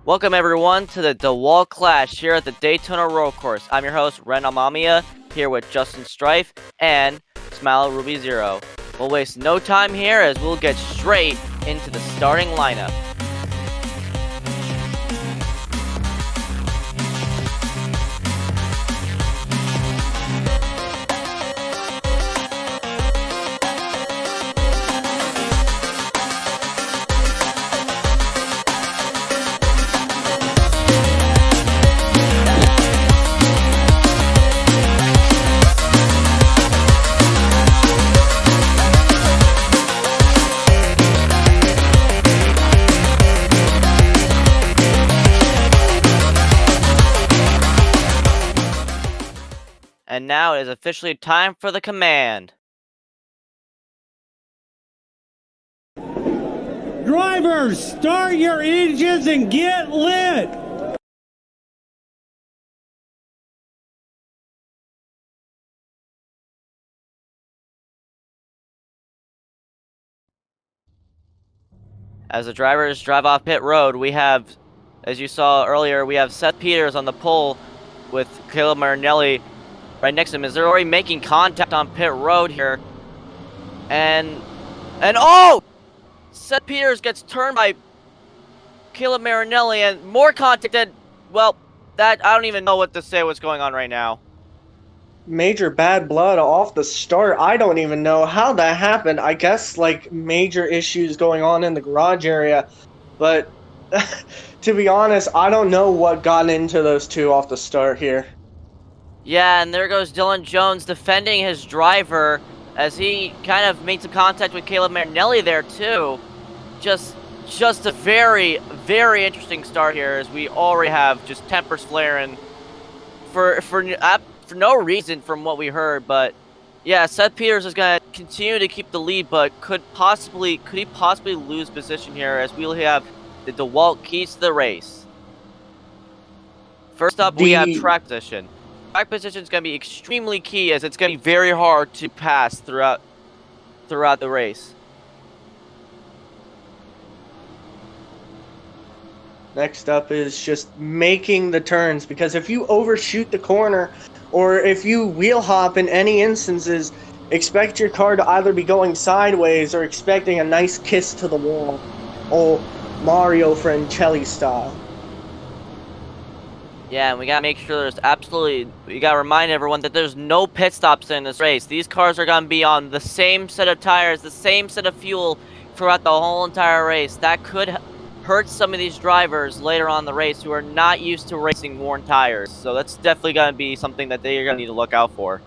Welcome everyone to the DeWalt Clash here at the Daytona Road Course. I'm your host, Ren Amamiya, here with Justin Strife and Smile Ruby Zero. We'll waste no time here as we'll get straight into the starting lineup. And now it is officially time for the command. Drivers, start your engines and get lit! As the drivers drive off pit road, we have, as you saw earlier, we have Seth Peters on the pole with Caleb Marinelli right next to him. As they're already making contact on pit road here. And oh! Seth Peters gets turned by Caleb Marinelli and more contact and, well, that, I don't even know what to say what's going on right now. Major bad blood off the start. I don't even know how that happened. I guess like major issues going on in the garage area. But to be honest, I don't know what got into those two off the start here. Yeah, and there goes Dylan Jones defending his driver as he kind of made some contact with Caleb Marinelli there too. Just a very, very interesting start here as we already have just tempers flaring for no reason from what we heard. But yeah, Seth Peters is going to continue to keep the lead, but could he possibly lose position here as we'll have the DeWalt keys to the race. First up, we have track position. Track position is going to be extremely key as it's going to be very hard to pass throughout the race. Next up is just making the turns, because if you overshoot the corner or if you wheel hop in any instances, expect your car to either be going sideways or expecting a nice kiss to the wall. Oh, Mario Francelli style. Yeah, and we gotta make sure we gotta remind everyone that there's no pit stops in this race. These cars are gonna be on the same set of tires, the same set of fuel throughout the whole entire race. That could hurt some of these drivers later on in the race who are not used to racing worn tires. So that's definitely gonna be something that they're gonna need to look out for.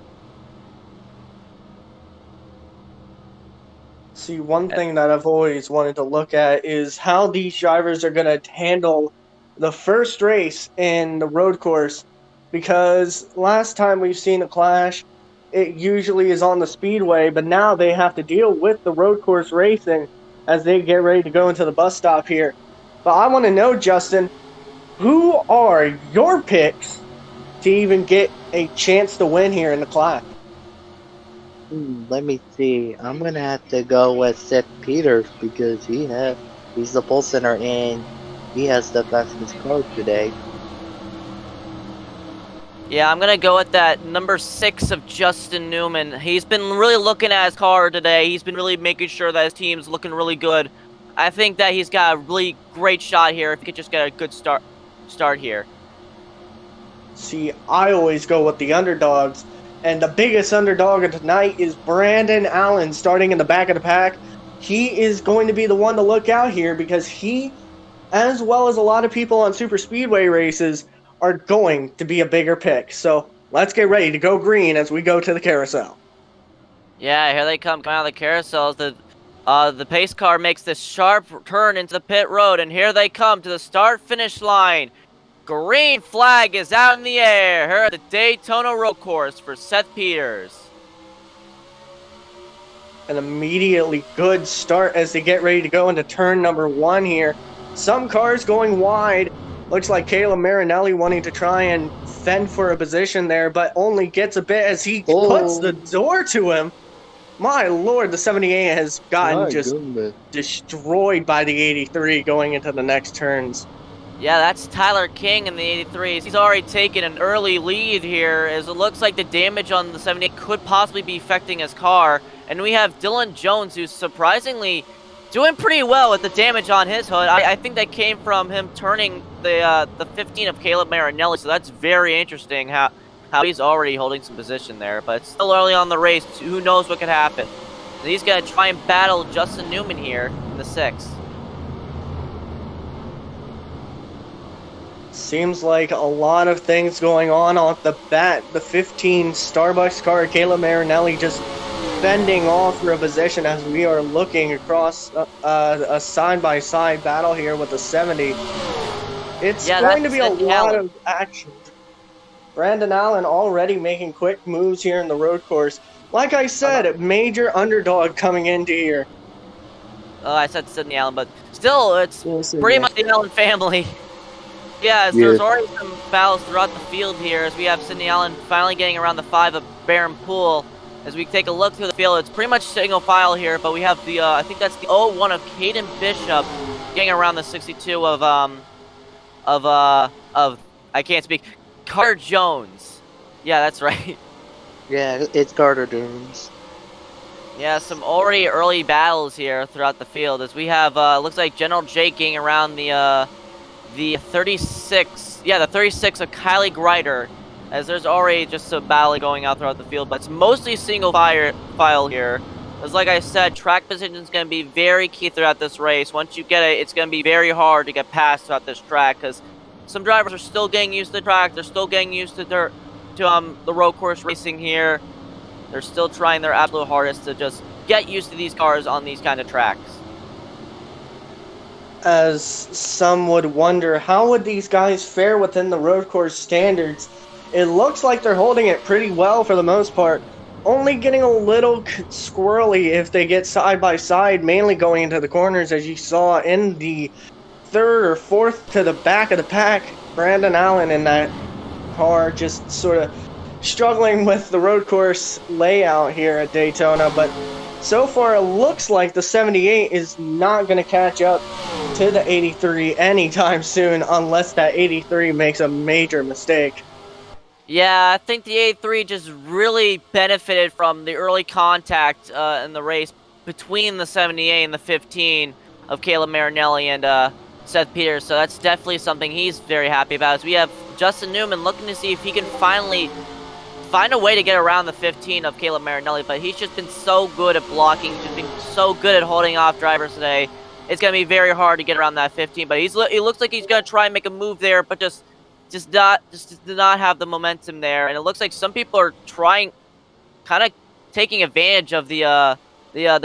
See, one thing that I've always wanted to look at is how these drivers are going to handle the first race in the road course, because last time we've seen a Clash, it usually is on the speedway, but now they have to deal with the road course racing as they get ready to go into the bus stop here. But I want to know, Justin, who are your picks to even get a chance to win here in the Clash? Let me see. I'm gonna have to go with Seth Peters because he's the pole center and he has the fastest car today. Yeah, I'm gonna go with that number 6 of Justin Newman. He's been really looking at his car today. He's been really making sure that his team's looking really good. I think that he's got a really great shot here if he could just get a good start here. See, I always go with the underdogs. And the biggest underdog of tonight is Brandon Allen, starting in the back of the pack. He is going to be the one to look out here because he, as well as a lot of people on super speedway races, are going to be a bigger pick. So let's get ready to go green as we go to the carousel. Yeah, here they come out of the carousels. The pace car makes this sharp turn into the pit road, and here they come to the start-finish line. Green flag is out in the air here at the Daytona Road Course for Seth Peters. An immediately good start as they get ready to go into turn number 1 here. Some cars going wide. Looks like Caleb Marinelli wanting to try and fend for a position there, but only gets a bit as he puts the door to him. My lord, the 78 has gotten destroyed by the 83 going into the next turns. Yeah, that's Tyler King in the 83s. He's already taken an early lead here, as it looks like the damage on the 78 could possibly be affecting his car. And we have Dylan Jones, who's surprisingly doing pretty well with the damage on his hood. I think that came from him turning the 15 of Caleb Marinelli, so that's very interesting how he's already holding some position there. But it's still early on the race. Who knows what could happen? So he's going to try and battle Justin Newman here in the 6th. Seems like a lot of things going on off the bat. The 15 Starbucks car, Caleb Marinelli, just fending off for a position as we are looking across a side-by-side battle here with the 70. It's going to be a lot of action. Brandon Allen already making quick moves here in the road course. Like I said, a major underdog coming into here. I said Sidney Allen, but still, it's pretty much the Allen family. Yeah, there's already some battles throughout the field here as we have Sidney Allen finally getting around the 5 of Baron Poole. As we take a look through the field, it's pretty much single file here, but we have the, I think that's the 01 of Caden Bishop getting around the 62 of I can't speak, Carter Jones. Yeah, that's right. Yeah, it's Carter Jones. Yeah, some already early battles here throughout the field as we have, looks like General Jake getting around the 36, yeah, the 36 of Kylie Greider, as there's already just a battle going out throughout the field, but it's mostly single file here. As like I said, track position is going to be very key throughout this race. Once you get it, it's going to be very hard to get past throughout this track, because some drivers are still getting used to the track, they're still getting used to the road course racing here. They're still trying their absolute hardest to just get used to these cars on these kind of tracks. As some would wonder, how would these guys fare within the road course standards? It looks like they're holding it pretty well for the most part, only getting a little squirrely if they get side by side, mainly going into the corners, as you saw in the 3rd or 4th to the back of the pack. Brandon Allen in that car just sort of struggling with the road course layout here at Daytona, but so far it looks like the 78 is not going to catch up to the 83 anytime soon unless that 83 makes a major mistake. Yeah, I think the 83 just really benefited from the early contact in the race between the 78 and the 15 of Caleb Marinelli and Seth Peters, so that's definitely something he's very happy about. As we have Justin Newman looking to see if he can finally find a way to get around the 15 of Caleb Marinelli, but he's just been so good at blocking, just been so good at holding off drivers today. It's going to be very hard to get around that 15, but he looks like he's going to try and make a move there, but just did not have the momentum there. And it looks like some people are trying, kind of taking advantage of the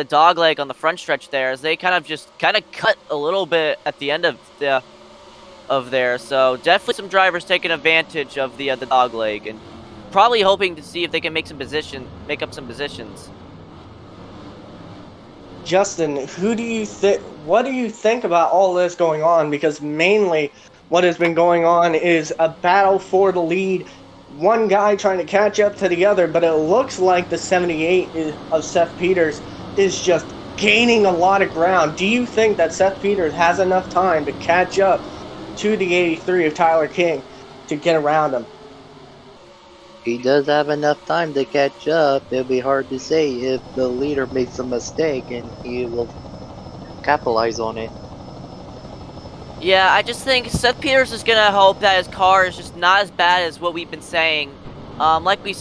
dog leg on the front stretch there, as they kind of cut a little bit at the end of there. So definitely some drivers taking advantage of the dog leg and probably hoping to see if they can make up some positions. Justin, what do you think about all this going on? Because mainly what has been going on is a battle for the lead, one guy trying to catch up to the other, but it looks like the 78 of Seth Peters is just gaining a lot of ground. Do you think that Seth Peters has enough time to catch up to the 83 of Tyler King to get around him? He does have enough time to catch up. It'll be hard to say if the leader makes a mistake and he will capitalize on it. Yeah, I just think Seth Peters is gonna hope that his car is just not as bad as what we've been saying. Like we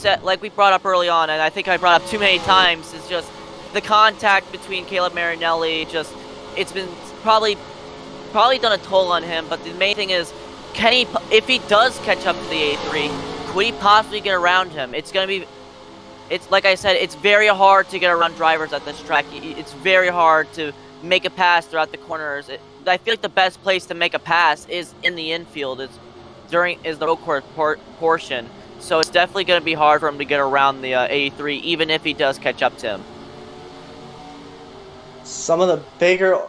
brought up early on, and I think I brought up too many times, is just the contact between Caleb Marinelli. Just it's been probably done a toll on him. But the main thing is, can he? If he does catch up to the 83, could he possibly get around him? It's like I said, it's very hard to get around drivers at this track. It's very hard to make a pass throughout the corners. I feel like the best place to make a pass is in the infield. Is the road course portion. So it's definitely going to be hard for him to get around the 83, even if he does catch up to him. Some of the bigger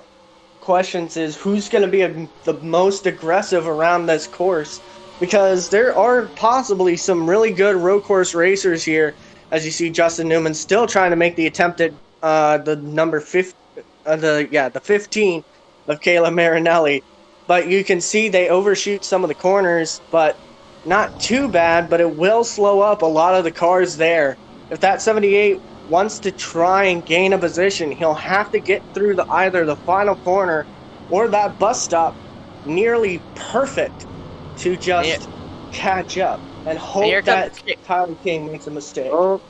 questions is who's going to be the most aggressive around this course, because there are possibly some really good road course racers here. As you see, Justin Newman still trying to make the attempt at the 15 of Caleb Marinelli. but you can see they overshoot some of the corners, but not too bad, but it will slow up a lot of the cars there. If that 78 wants to try and gain a position, he'll have to get through either the final corner or that bus stop nearly perfect to just catch up and hope that Tyler King makes a mistake. Oh,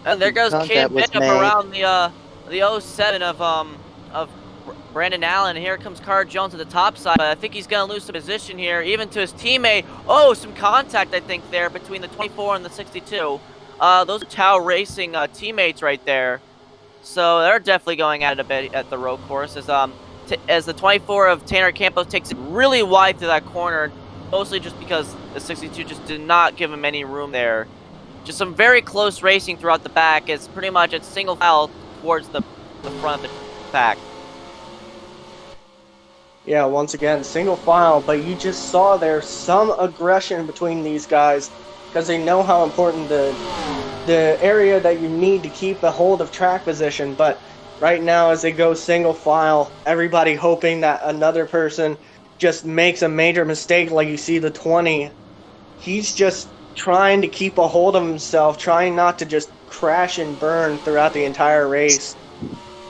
And there goes Kid contact was Bishop made. around the 07 of Brandon Allen. Here comes Car Jones to the top side, but I think he's gonna lose some position here, even to his teammate. Oh, some contact I think there between the 24 and the 62. Those are Tao Racing teammates right there. So they're definitely going at it a bit at the road course as the 24 of Tanner Campos takes it really wide through that corner, mostly just because the 62 just did not give him any room there. Just some very close racing throughout the back. It's pretty much it's single file towards the front of the pack. Yeah, once again, single file, but you just saw there some aggression between these guys because they know how important the area that you need to keep a hold of track position. But right now, as they go single file, everybody hoping that another person just makes a major mistake, like you see the 20. He's just trying to keep a hold of himself, trying not to just crash and burn throughout the entire race.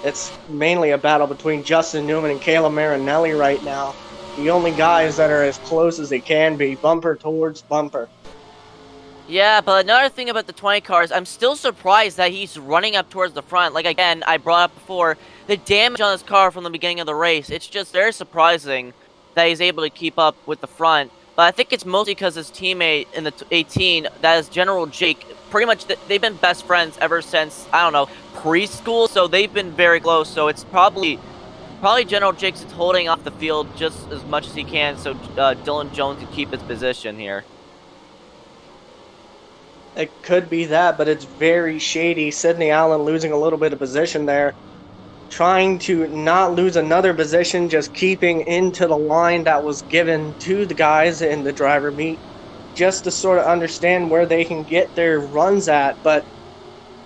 It's mainly a battle between Justin Newman and Caleb Marinelli right now. The only guys that are as close as they can be, bumper towards bumper. Yeah, but another thing about the 20 cars, I'm still surprised that he's running up towards the front. Like, again, I brought up before, the damage on this car from the beginning of the race. It's just very surprising that he's able to keep up with the front. But I think it's mostly because his teammate in the 18, that is General Jake, pretty much they've been best friends ever since, I don't know, preschool. So they've been very close. So it's probably General Jake's holding off the field just as much as he can so Dylan Jones can keep his position here. It could be that, but it's very shady. Sidney Allen losing a little bit of position there. Trying to not lose another position, just keeping into the line that was given to the guys in the driver meet, just to sort of understand where they can get their runs at. But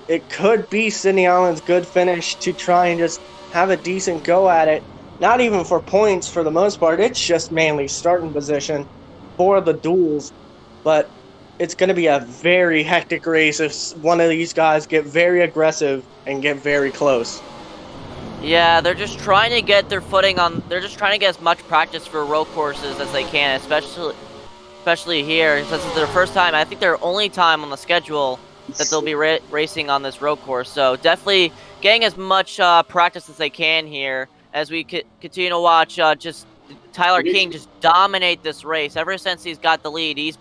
it could be Sidney Allen's good finish to try and just have a decent go at it. Not even for points for the most part. It's just mainly starting position for the duels. But it's going to be a very hectic race if one of these guys get very aggressive and get very close. Yeah, they're just trying to get their footing on. They're just trying to get as much practice for road courses as they can, especially here. Since it's their first time, I think their only time on the schedule that they'll be racing on this road course. So definitely getting as much practice as they can here as we continue to watch just Tyler King just dominate this race. Ever since he's got the lead, he's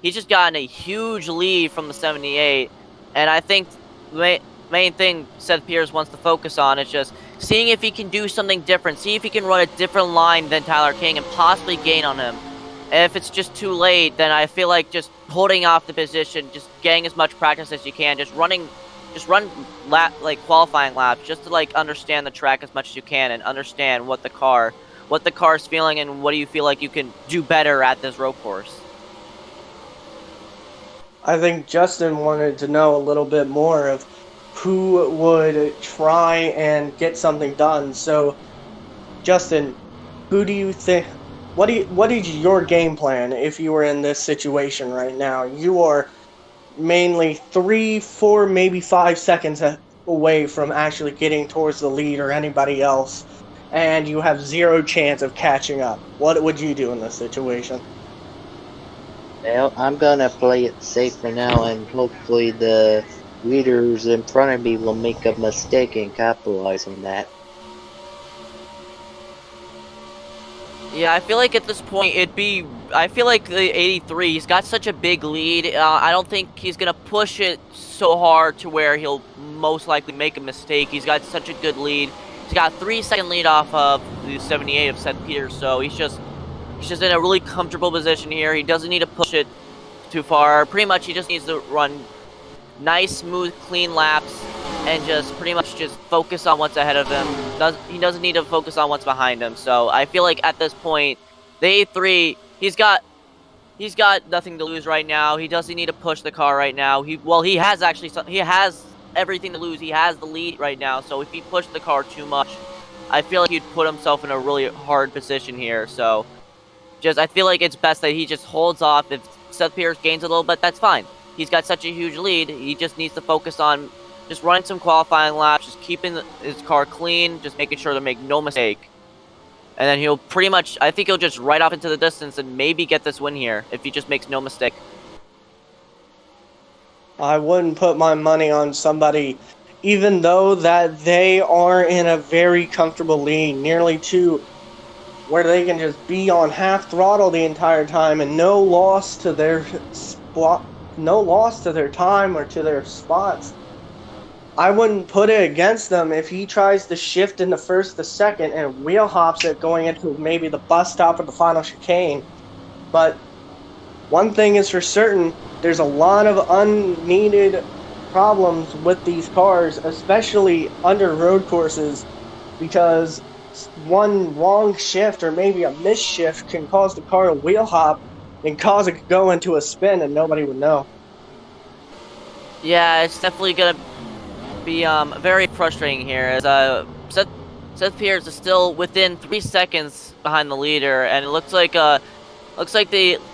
just gotten a huge lead from the 78, and I think the main thing Seth Peters wants to focus on is just seeing if he can do something different, see if he can run a different line than Tyler King and possibly gain on him. And if it's just too late, then I feel like just holding off the position, just getting as much practice as you can, just run qualifying laps, just to like understand the track as much as you can and understand what the car's feeling and what do you feel like you can do better at this road course. I think Justin wanted to know a little bit more of who would try and get something done. So, Justin, who do you think? What is your game plan if you were in this situation right now? You are mainly 3, 4, maybe 5 seconds away from actually getting towards the lead or anybody else, and you have zero chance of catching up. What would you do in this situation? Well, I'm gonna play it safe for now, and hopefully the leaders in front of me will make a mistake and capitalize on that. Yeah, I feel like at this point I feel like the 83, he's got such a big lead. I don't think he's going to push it so hard to where he'll most likely make a mistake. He's got such a good lead. He's got a 3-second lead off of the 78 of Seth Peters, so he's just in a really comfortable position here. He doesn't need to push it too far. Pretty much he just needs to run nice, smooth, clean laps and just pretty much just focus on what's ahead of him. He doesn't need to focus on what's behind him. So I feel like at this point, the A3, he's got nothing to lose right now. He doesn't need to push the car right now. He has everything to lose. He has the lead right now. So if he pushed the car too much, I feel like he'd put himself in a really hard position here. So, I feel like it's best that he just holds off. If Seth Peters gains a little bit, that's fine. He's got such a huge lead. He just needs to focus on just running some qualifying laps, just keeping his car clean, just making sure to make no mistake. And then he'll pretty much, I think he'll just ride off into the distance and maybe get this win here if he just makes no mistake. I wouldn't put my money on somebody, even though that they are in a very comfortable lead, nearly to where they can just be on half throttle the entire time and no loss to their spot, no loss to their time or to their spots. I wouldn't put it against them if he tries to shift in the first to second and wheel hops it going into maybe the bus stop or the final chicane. But one thing is for certain, there's a lot of unneeded problems with these cars, especially under road courses, because one wrong shift or maybe a misshift can cause the car to wheel hop and cause it to go into a spin and nobody would know. Yeah, it's definitely going to be very frustrating here as Seth Peters is still within 3 seconds behind the leader, and it looks like the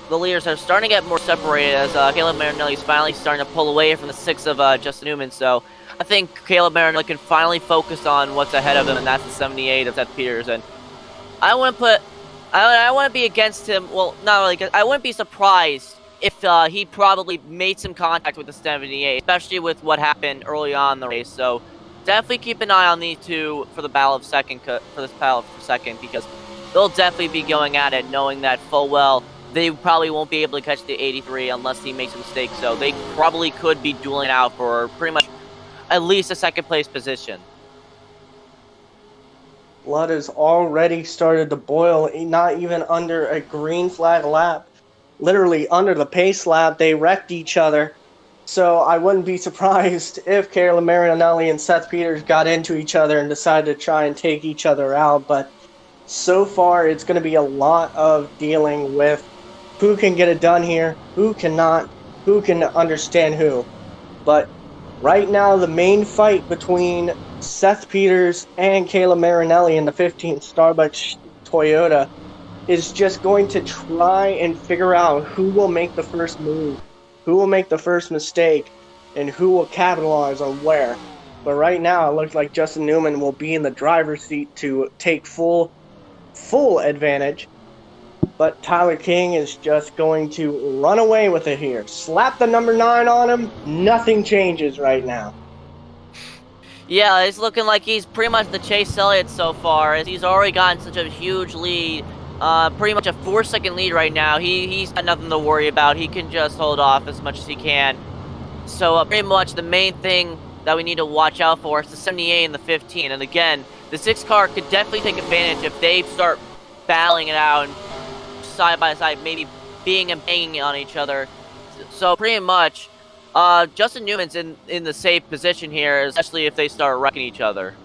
leaders are starting to get more separated as Caleb Marinelli is finally starting to pull away from the 6 of Justin Newman. So I think Caleb Marinelli can finally focus on what's ahead of him, and that's the 78 of Seth Peters. And I wouldn't be against him. Well, not really. I wouldn't be surprised if he probably made some contact with the 78, especially with what happened early on in the race. So definitely keep an eye on these two for the battle of second, because they'll definitely be going at it, knowing that full well they probably won't be able to catch the 83 unless he makes a mistake. So they probably could be dueling out for pretty much at least a second place position. Blood has already started to boil, not even under a green flag lap. Literally under the pace lap, they wrecked each other. So I wouldn't be surprised if Caleb Marinelli and Seth Peters got into each other and decided to try and take each other out. But so far, it's going to be a lot of dealing with who can get it done here, who cannot, who can understand who. But right now, the main fight between Seth Peters and Caleb Marinelli in the 15th Starbucks Toyota is just going to try and figure out who will make the first move, who will make the first mistake, and who will capitalize on where. But right now, it looks like Justin Newman will be in the driver's seat to take full advantage. But Tyler King is just going to run away with it here. Slap the number 9 on him, nothing changes right now. Yeah, it's looking like he's pretty much the Chase Elliott so far, as he's already gotten such a huge lead. Pretty much a 4-second lead right now. He's got nothing to worry about. He can just hold off as much as he can. So pretty much the main thing that we need to watch out for is the 78 and the 15. And again, the 6 car could definitely take advantage if they start battling it out and side by side, maybe being and banging on each other. So pretty much, Justin Newman's in the safe position here, especially if they start wrecking each other.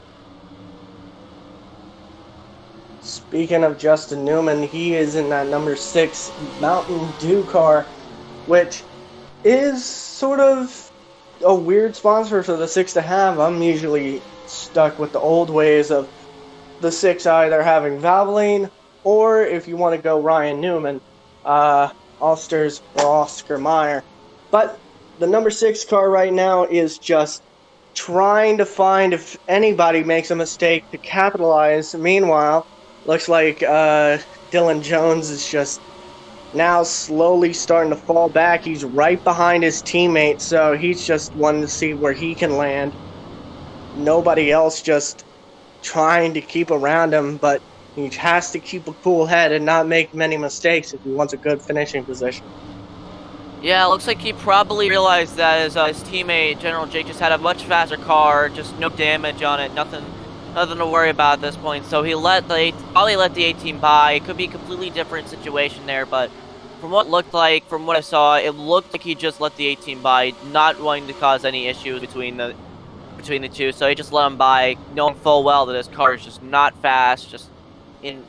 Speaking of Justin Newman, he is in that number 6 Mountain Dew car, which is sort of a weird sponsor for the 6 to have. I'm usually stuck with the old ways of the 6 either having Valvoline, or if you want to go Ryan Newman, Ulster's or Oscar Mayer. But the number 6 car right now is just trying to find if anybody makes a mistake to capitalize. Meanwhile, looks like Dylan Jones is just now slowly starting to fall back. He's right behind his teammate, so he's just wanting to see where he can land. Nobody else just trying to keep around him, but he has to keep a cool head and not make many mistakes if he wants a good finishing position. Yeah, it looks like he probably realized that his teammate, General Jake, just had a much faster car, just no damage on it, nothing to worry about at this point. So he probably let the 18 by. It could be a completely different situation there, but from what I saw, it looked like he just let the 18 by, not wanting to cause any issues between the two. So he just let him by, knowing full well that his car is just not fast, just in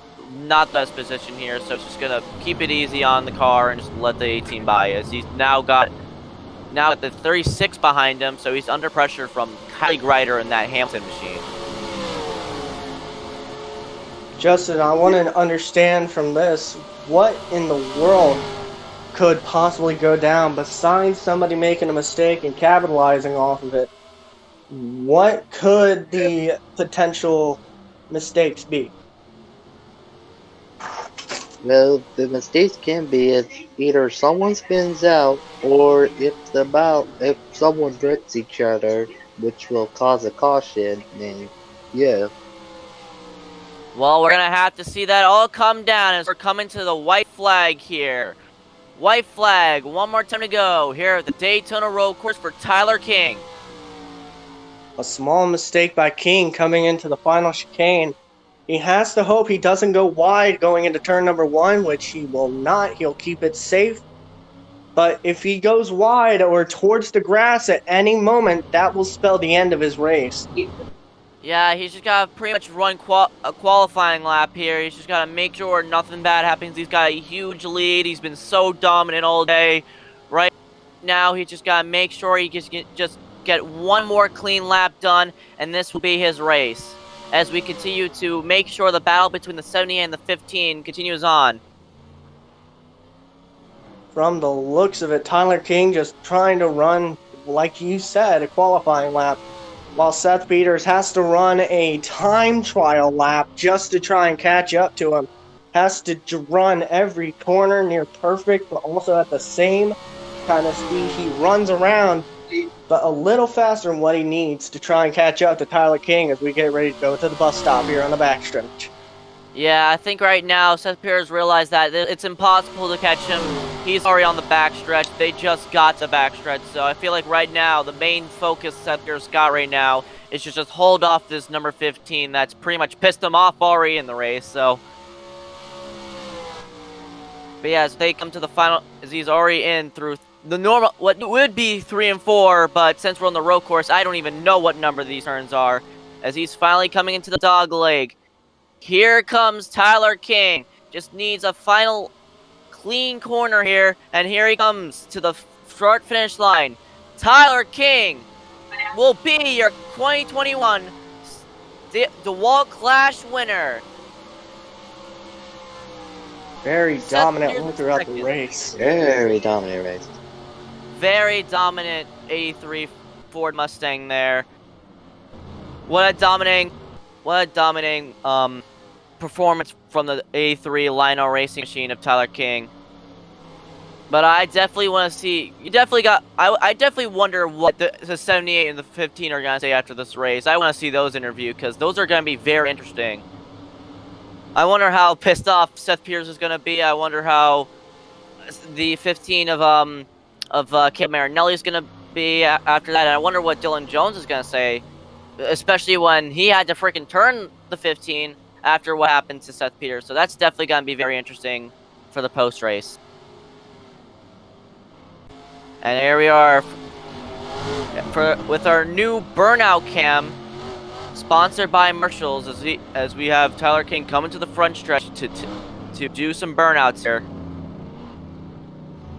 not the best position here. So it's just gonna keep it easy on the car and just let the 18 by, as he's now got the 36 behind him. So he's under pressure from Kylie Grider in that Hamilton machine. Justin, I want to understand from this, what in the world could possibly go down besides somebody making a mistake and capitalizing off of it? What could the potential mistakes be? Well, the mistakes can be if either someone spins out or if someone drifts each other, which will cause a caution, and yeah. Well, we're gonna have to see that all come down as we're coming to the white flag here. White flag, one more time to go here at the Daytona Road Course for Tyler King. A small mistake by King coming into the final chicane. He has to hope he doesn't go wide going into turn number 1, which he will not. He'll keep it safe. But if he goes wide or towards the grass at any moment, that will spell the end of his race. Yeah, he's just gotta pretty much run a qualifying lap here. He's just gotta make sure nothing bad happens. He's got a huge lead. He's been so dominant all day. Right now, he just gotta make sure he just get one more clean lap done, and this will be his race. As we continue to make sure the battle between the 70 and the 15 continues on. From the looks of it, Tyler King just trying to run, like you said, a qualifying lap, while Seth Peters has to run a time trial lap just to try and catch up to him. Has to run every corner near perfect, but also at the same kind of speed. He runs around, but a little faster than what he needs to try and catch up to Tyler King as we get ready to go to the bus stop here on the backstretch. Yeah, I think right now Seth Peters realized that it's impossible to catch him. He's already on the backstretch. They just got the backstretch. So I feel like right now the main focus Seth Peters got right now is just hold off this number 15 that's pretty much pissed him off already in the race. So, but yeah, as they come to the final, as he's already in through the normal, what would be 3 and 4, but since we're on the road course, I don't even know what number these turns are. As he's finally coming into the dog leg. Here comes Tyler King. Just needs a final clean corner here. And here he comes to the start finish line. Tyler King will be your 2021 DeWalt Clash winner. Very dominant one throughout the race. Very dominant race. Very dominant 83 Ford Mustang there. What a dominating performance from the A3 Lino racing machine of Tyler King. But I definitely want to see. I definitely wonder what the 78 and the 15 are going to say after this race. I want to see those interviewed because those are going to be very interesting. I wonder how pissed off Seth Peters is going to be. I wonder how the 15 of Caleb Marinelli is going to be after that. And I wonder what Dylan Jones is going to say, especially when he had to freaking turn the 15 after what happened to Seth Peters. So that's definitely going to be very interesting for the post-race. And here we are with our new burnout cam, sponsored by Marshalls, as we have Tyler King coming to the front stretch to do some burnouts here.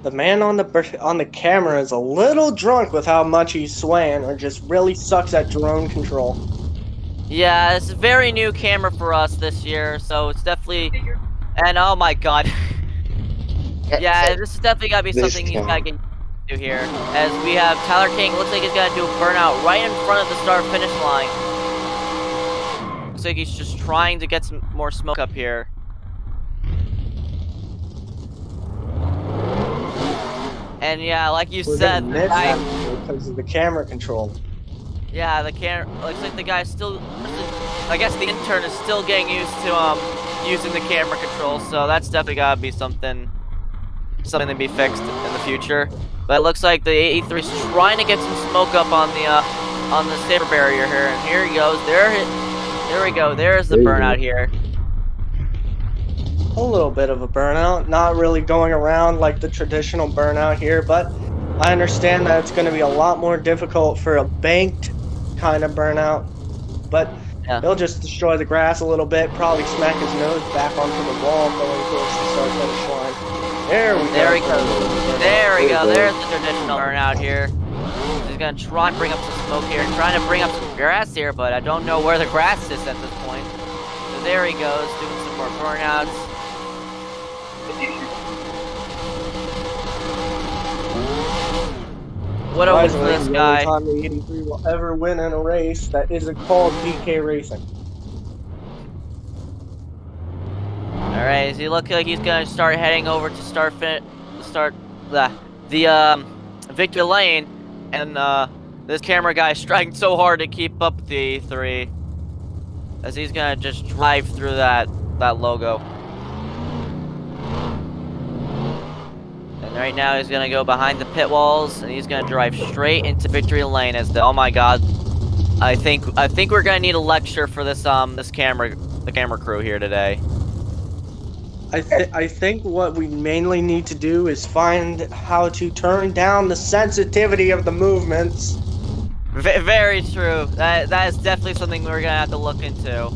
The man on the camera is a little drunk with how much he's swaying, or just really sucks at drone control. Yeah, it's a very new camera for us this year, so it's definitely... And oh my god. Yeah, this is definitely gotta be something he's gotta get to here. As we have Tyler King, looks like he's gonna do a burnout right in front of the start-finish line. Looks like he's just trying to get some more smoke up here. And yeah, like you said, because of the camera control. Yeah, the camera looks like the guy's still. I guess the intern is still getting used to using the camera control, so that's definitely gotta be something to be fixed in the future. But it looks like the 83 is trying to get some smoke up on the saber barrier here, and here he goes. There we go. There's the burnout here. A little bit of a burnout, not really going around like the traditional burnout here, but I understand that it's going to be a lot more difficult for a banked kind of burnout. But yeah, he'll just destroy the grass a little bit, probably smack his nose back onto the wall going towards the start finish line. There we go. There we go. There's the traditional burnout here. He's going to try and bring up some smoke here, trying to bring up some grass here, but I don't know where the grass is at this point. So there he goes, doing More burnouts. What a win for this The guy. only time the 83 will ever win in a race that isn't called DK Racing. Alright, does he look like he's gonna start heading over to the Victory Lane, and this camera guy is striking so hard to keep up with the E3 as he's gonna just drive through that logo. And right now he's gonna go behind the pit walls and he's gonna drive straight into Victory Lane as oh my god. I think we're gonna need a lecture for this the camera crew here today. I think what we mainly need to do is find how to turn down the sensitivity of the movements. Very true. That is definitely something we're gonna have to look into.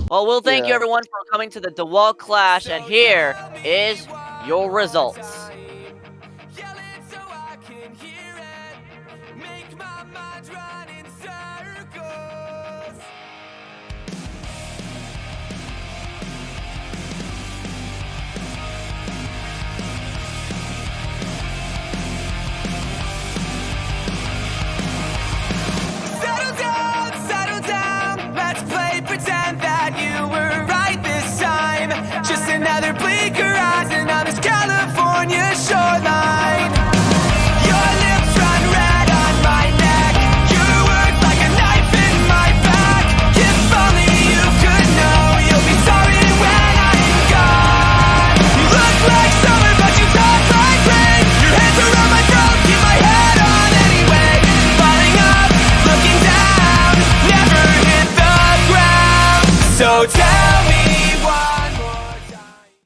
Well, we'll thank you everyone for coming to the DeWalt Clash, and here is your results. Settle down, let's play pretend that you were right this time. Just another bleak